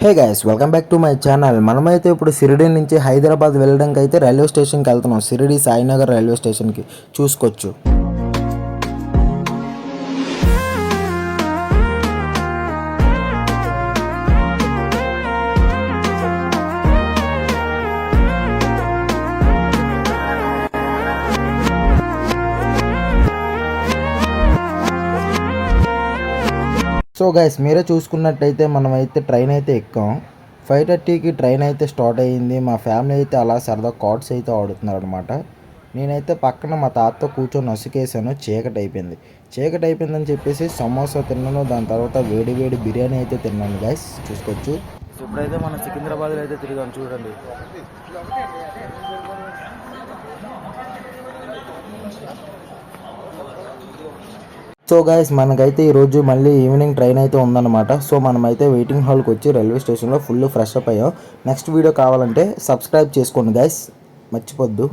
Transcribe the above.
Hey guys, welcome back to my channel. మనమైతే ఇప్పుడు షిరిడి నుంచి హైదరాబాద్ వెళ్ళడానికి అయితే రైల్వే స్టేషన్కి వెళ్తున్నాం. షిరిడి సాయినగర్ రైల్వే స్టేషన్కి చూసుకోవచ్చు. సో గైస్, మీరే చూసుకున్నట్టయితే మనమైతే ట్రైన్ అయితే ఎక్కాం. 5:30కి ట్రైన్ అయితే స్టార్ట్ అయ్యింది. మా ఫ్యామిలీ అయితే అలా సరదా కార్డ్స్ అయితే ఆడుతున్నారు అనమాట. నేనైతే పక్కన మా తాతతో కూర్చొని నసుకేసాను. చీకటి అయిపోయిందని చెప్పేసి సమోసా తిన్నాను. దాని తర్వాత వేడి వేడి బిర్యానీ అయితే తిన్నాను గైస్, చూసుకోవచ్చు. ఇప్పుడైతే మనం సికింద్రాబాద్లో అయితే తిరిగాం చూడండి. సో గైస్, మనకైతే ఈరోజు మళ్ళీ ఈవినింగ్ ట్రైన్ అయితే ఉందన్నమాట. సో మనమైతే వెయిటింగ్ హాల్కి వచ్చి రైల్వే స్టేషన్లో ఫుల్ ఫ్రెష్ అప్ అయ్యాం. నెక్స్ట్ వీడియో కావాలంటే సబ్స్క్రైబ్ చేసుకోండి గైస్, మర్చిపోద్దు.